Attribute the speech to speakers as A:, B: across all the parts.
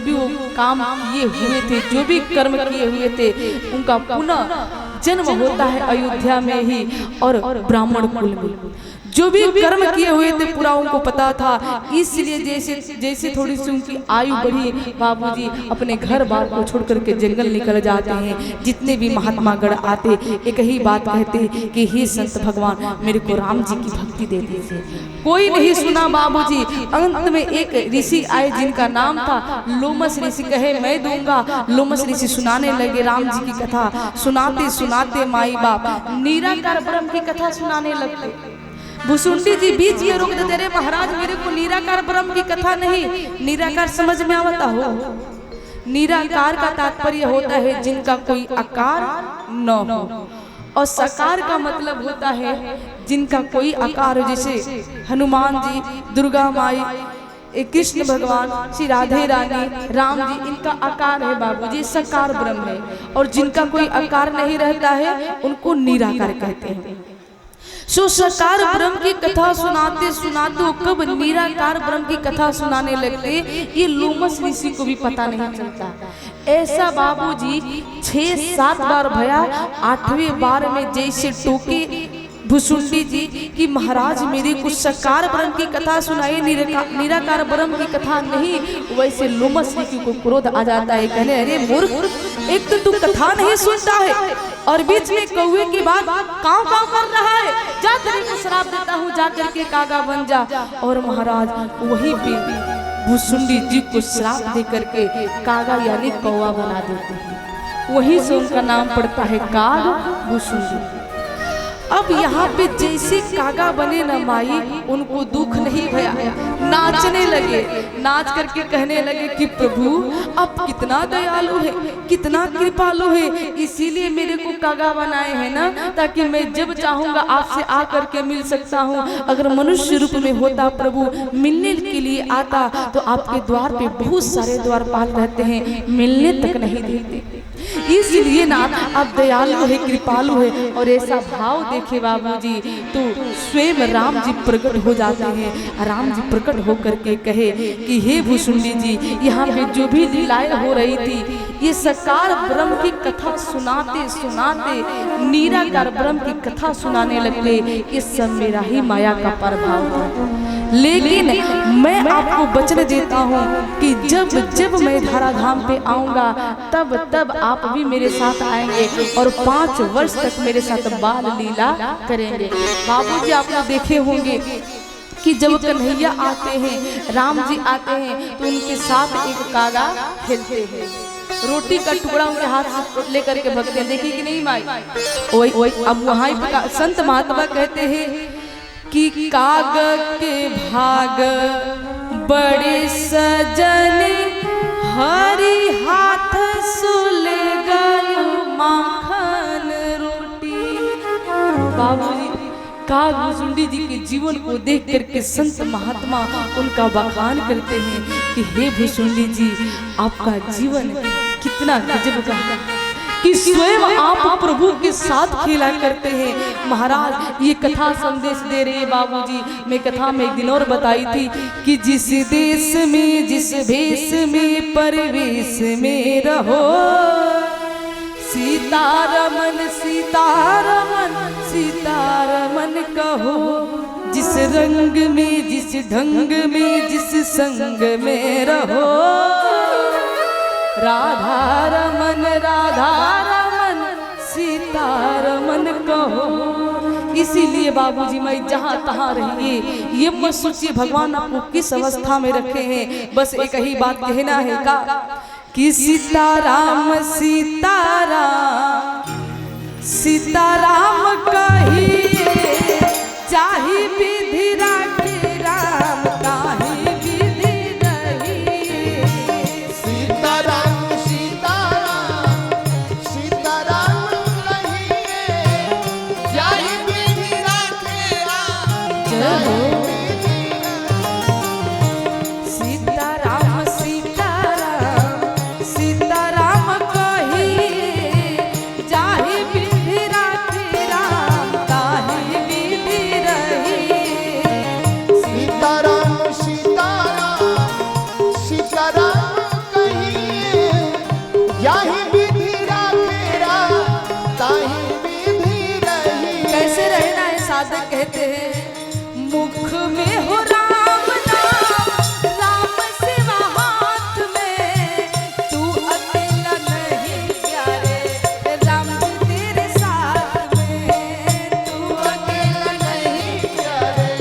A: भी वो काम किए हुए थे, जो भी कर्म किए हुए थे, उनका पुनः जन्म होता है अयोध्या में ही और ब्राह्मण कुल में। जो भी कर्म किए हुए थे पूरा उनको पता था, इसलिए जैसे जैसे थोड़ी सी उनकी आयु बढ़ी, बाबूजी अपने घर बार को छोड़ करके जंगल निकल जाते हैं। जितने भी महात्मा गण आते एक ही बात कहते कि हे संत भगवान, मेरे को राम जी की भक्ति दे दीजिए। कोई नहीं सुना बाबूजी। अंत में एक ऋषि आए जिनका नाम था लोमस ऋषि, कहे मैं दूंगा। लोमस ऋषि सुनाने लगे राम जी की कथा। सुनाते सुनाते माई बाप निराकार ब्रह्म की कथा सुनाने लगते। भुसुंडी जी बीच में रोक देते, रे महाराज मेरे को निराकार ब्रह्म की कथा नहीं, निराकार समझ में आवता हो। निराकार का तात्पर्य होता है जिनका कोई आकार न हो, और साकार का मतलब होता है जिनका कोई आकार हो। जैसे हनुमान जी, दुर्गा माई, कृष्ण भगवान, श्री राधे रानी, राम जी, इनका आकार है बाबूजी, साकार ब्रह्म है। और जिनका कोई आकार नहीं रहता है उनको निराकार कहते हैं। सो साकार ब्रह्म की कथा सुनाते सुनाते वो कब निराकार ब्रह्म की कथा सुनाने लगते, ये लोमस ऋषि को भी पता नहीं चलता। ऐसा बाबूजी 6-7 बार भया। 8वें बार में जैसे टोके भुसुंडी जी कि महाराज मेरे को साकार ब्रह्म की कथा सुनाइए, निराकार ब्रह्म की कथा नहीं। वैसे लोमस ऋषि को क्रोध आ जाता है, कहने अरे मूर्ख, एक तो तू कथा नहीं सुनता है और बीच में कौवे की बात काव काव कर रहा है। जा तेरे को श्राप देता हूँ, जा करके कागा बन जा। और महाराज वही पे भुसुंडी जी को श्राप दे करके कागा यानी कौवा बना देते हैं। वही से उनका नाम पड़ता है काग भुसुंडी। अब यहाँ पे जैसे कागा बने न माई, उनको दुख नहीं भया, नाचने लगे। नाच करके कहने लगे कि प्रभु आप कितना दयालु है, कितना कृपालु है, इसीलिए मेरे को कागा बनाए हैं ना, ताकि मैं जब चाहूंगा आपसे आ करके मिल सकता हूँ। अगर मनुष्य रूप में होता प्रभु, मिलने के लिए आता तो आपके द्वार पे बहुत सारे द्वारपाल रहते हैं, मिलने तक नहीं देते। इसलिए ना आप दयालु है, कृपालु है। और ऐसा भाव देखे बाबूजी तो स्वयं राम जी प्रकट हो जाते हैं। राम जी प्रकट होकर के कहे कि हे भुसुंडी जी, यहाँ पे जो भी लीलाएं हो रही थी, ये साकार ब्रह्म की कथा सुनाते सुनाते निराकार ब्रह्म की कथा सुनाने लगते, ये सब मेरा ही माया का प्रभाव था। लेकिन मैं आपको वचन देता हूँ कि जब जब मैं धराधाम पे आऊंगा तब तब आप भी मेरे साथ आएंगे और 5 वर्ष तक मेरे साथ बाल लीला करेंगे। बाबूजी आपने देखे होंगे कि जब कन्हैया आते हैं, राम जी आते हैं, तो उनके साथ एक कागा खेलते हैं। रोटी का टुकड़ा उनके हाथ से लेकर के भगते हैं, देखिए कि नहीं माई। वही अब वहाँ संत महात्मा कहते हैं कि काग के भाग बड़े सजन, हरी हाथ सुलगन माखन रोटी। बाबूजी काग भुसुंडी जी के जीवन को देख करके संत महात्मा उनका बखान करते हैं कि हे भुसुंडी जी, आपका जीवन कितना गजब का है कि स्वयं आप प्रभु के साथ खेला करते हैं। महाराज ये कथा संदेश दे रहे हैं बाबूजी। मैं कथा में एक दिन और बताई थी कि जिस देश में जिस भेष में परिवेश में रहो, सीतारमन सीतारमन सीतारमन कहो। जिस रंग में जिस ढंग में जिस संग में रहो, राधा रमन सीतारमन कहो। इसीलिए बाबूजी मैं जहाँ तहाँ रहिए, ये मत सोचिए भगवान आपको किस अवस्था में रखे हैं। बस एक ही बात कहना है का कि सीताराम सीताराम सीताराम कहिए, चाहे विधि राखे राम ताहि विधि रहिए।
B: सीताराम सीताराम सीताराम कहिए, चाहे विधि राखे राम
A: चलो सीताराम सीताराम सीताराम कहिए, चाहे विधि राखे राम ताहि विधि रहिए। कहते हैं, मुख में हो राम नाम, राम सेवा हाथ में, तू अकेला नहीं प्यारे, राम जी तेरे साथ में, तू अकेला नहीं प्यारे,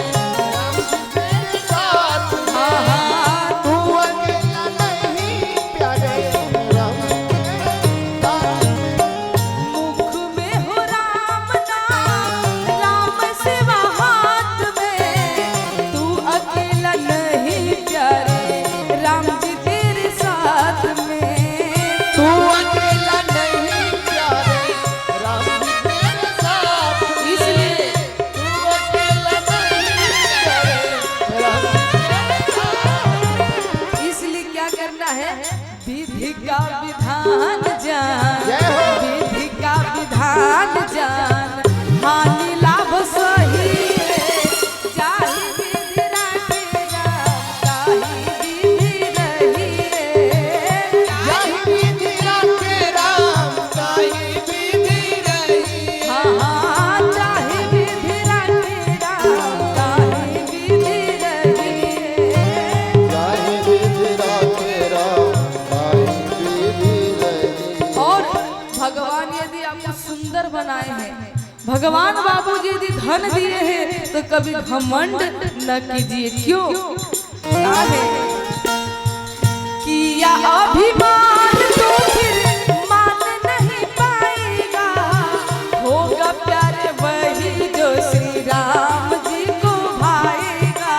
A: राम जी तेरे साथ में, हाँ हाँ
B: तू अकेला नहीं प्यारे राम
A: मुख में हो राम नाम, राम सेवा हाथ में, तू अकेला नहीं प्यारे, राम जी तेरे साथ में,
B: तू अकेला नहीं प्यारे राम जी तेरे साथ
A: इसलिए
B: तू अकेला नहीं प्यारे राम जी तेरे साथ
A: इसलिए क्या करना है, विधि का विधान जान,
B: जय हो।
A: विधि का विधान जान, हानि लाभ सही है, चाहे विधि राखे राम, चाहे विधि रही है,
B: जाहि विधि राखे राम जाहि विधि रही
A: हाँ हाँ चाहे विधि राखे राम, चाहे विधि रही है।
B: जाहि विधि राखे राम जाहि विधि रही
A: और भगवान यदि आपको सुंदर बनाए हैं, भगवान बाबू जी यदि धन दिए हैं, तो कभी घमंड न कीजिए। क्यों? क्या है? किया अभिमान तो फिर मान नहीं पाएगा, होगा प्यारे वही जो श्री राम जी को भाएगा,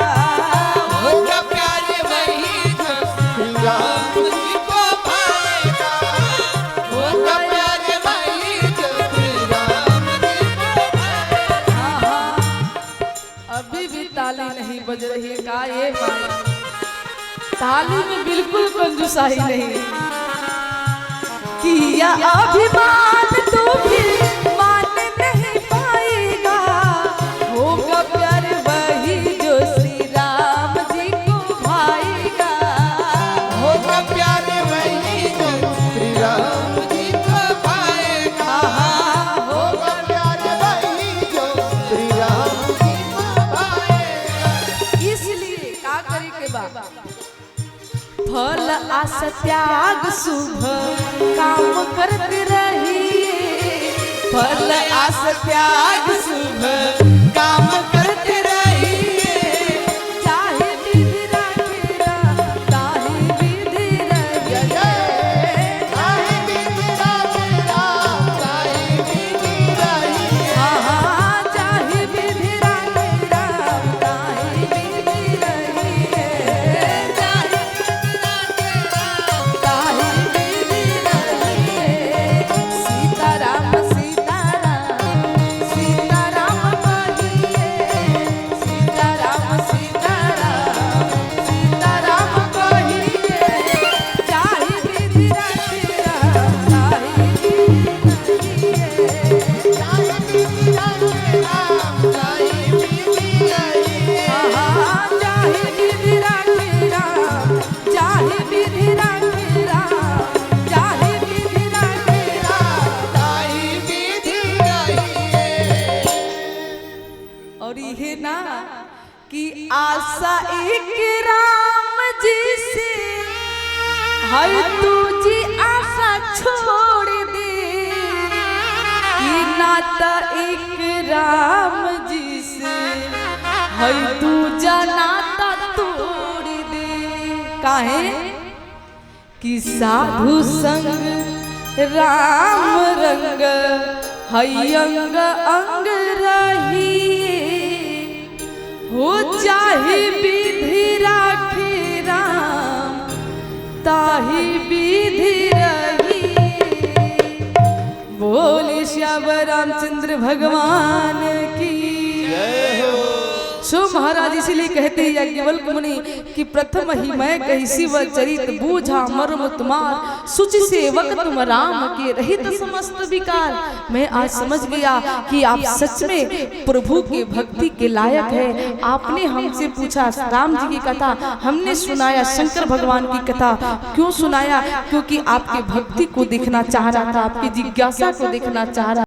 B: होगा प्यारे वही जो श्री राम जी को भाएगा होगा प्यारे वही जो श्री राम जी को भाएगा
A: हाँ हाँ अभी भी ताली नहीं बज रही है का ये भाई, ताली में बिल्कुल कंजूसाई नहीं। किया अभिमान तो भी मान नहीं पाएगा, होगा प्यारे वही जो श्री राम जी को भाएगा,
B: होगा प्यारे वही जो श्री राम जी को भाएगा होगा प्यारे वही जो श्री राम जी को भाएगा
A: इसलिए का करे के बा, फल आस त्याग शुभ काम करते रहिए, फल आस त्याग शुभ काम करते रहिए, चाहे विधि राखे राम, चाहे विधि रहिए,
B: जाहि विधि राखे राम जाहि विधि रही
A: हाँ हाँ चाहे विधि राखे राम, चाहे विधि रहिए, चाहे ताहि विधि रहिए, सीताराम सीताराम सीताराम कहिए, सीताराम सीताराम सीताराम कहिए, चाहे विधि राखे राम, चाहे विधि रहिए,
B: जाहि विधि राखे राम जाहि विधि रही
A: हाँ हाँ चाहे विधि राखे राम, चाहे विधि राखे राम, चाहे विधि राखे राम।
B: जाहि विधि रही
A: और ये ना कि आशा एक राम जी से है, तुझी आशा छोड़ दे, कि नाता एक राम जी से है, तू नाता तोड़ दे। काहे? कि साधु संग राम रंग है, अंग अंग रहिए, हो चाहे विधि राखे राम, ताहि विधि रहिए। बोले श्याम रामचंद्र भगवान की सो महाराज इसलिए कहते हैं याज्ञवल्क मुनि कि प्रथम ही मैं कही शिव चरित बूझा मर्म तुम्हार, सुचि सेवक तुम राम के रहित समस्त विकार। मैं आज समझ गया कि आप सच में प्रभु के भक्ति के लायक है। आपने हमसे पूछा राम जी की कथा, हमने सुनाया शंकर भगवान की कथा। क्यों सुनाया? क्योंकि आपके भक्ति को देखना चाह रहा था, आपकी जिज्ञासा को देखना चाह रहा